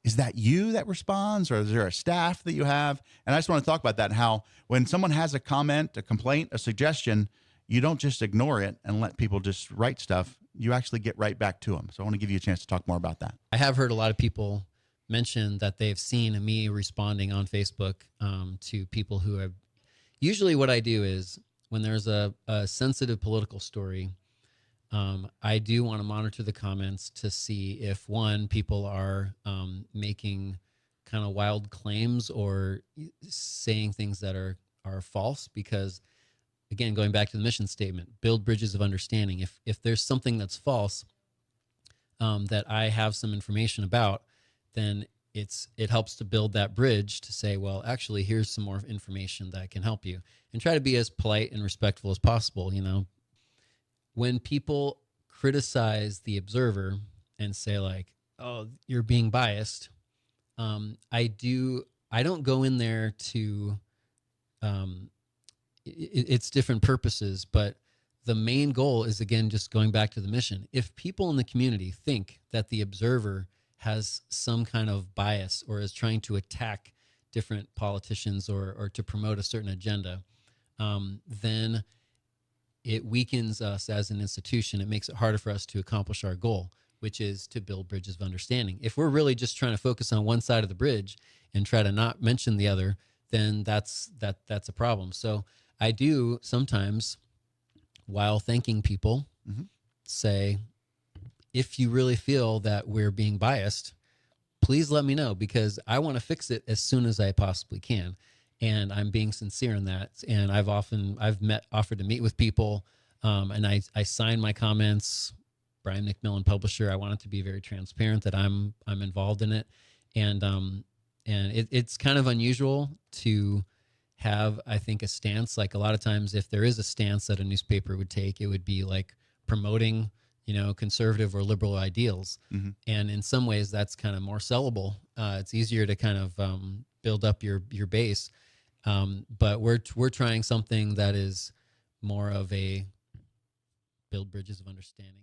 is that you that responds, or is there a staff that you have? And I just want to talk about that, and how when someone has a comment, a complaint, a suggestion, you don't just ignore it and let people just write stuff. You actually get right back to them. So I want to give you a chance to talk more about that. I have heard a lot of people mention that they've seen me responding on Facebook to people who have. Usually what I do is when there's a sensitive political story, I do want to monitor the comments to see if, one, people are making kind of wild claims or saying things that are false, because, again, going back to the mission statement, build bridges of understanding. If there's something that's false that I have some information about, then it helps to build that bridge to say, well, actually, here's some more information that can help you, and try to be as polite and respectful as possible. When people criticize the observer and say, like, oh, you're being biased, I don't go in there to, it's different purposes, but the main goal is, again, just going back to the mission. If people in the community think that the observer has some kind of bias or is trying to attack different politicians or to promote a certain agenda, then it weakens us as an institution. It makes it harder for us to accomplish our goal, which is to build bridges of understanding. If we're really just trying to focus on one side of the bridge and try to not mention the other, then that's a problem. So I do sometimes, while thanking people, say, if you really feel that we're being biased, please let me know, because I want to fix it as soon as I possibly can. And I'm being sincere in that. And I've offered to meet with people, and I sign my comments. Brian McMillan, publisher. I want it to be very transparent that I'm involved in it, and it's kind of unusual to have, I think, a stance. Like, a lot of times, if there is a stance that a newspaper would take, it would be like promoting, conservative or liberal ideals. And in some ways, that's kind of more sellable. It's easier to kind of build up your base. But we're trying something that is more of a build bridges of understanding.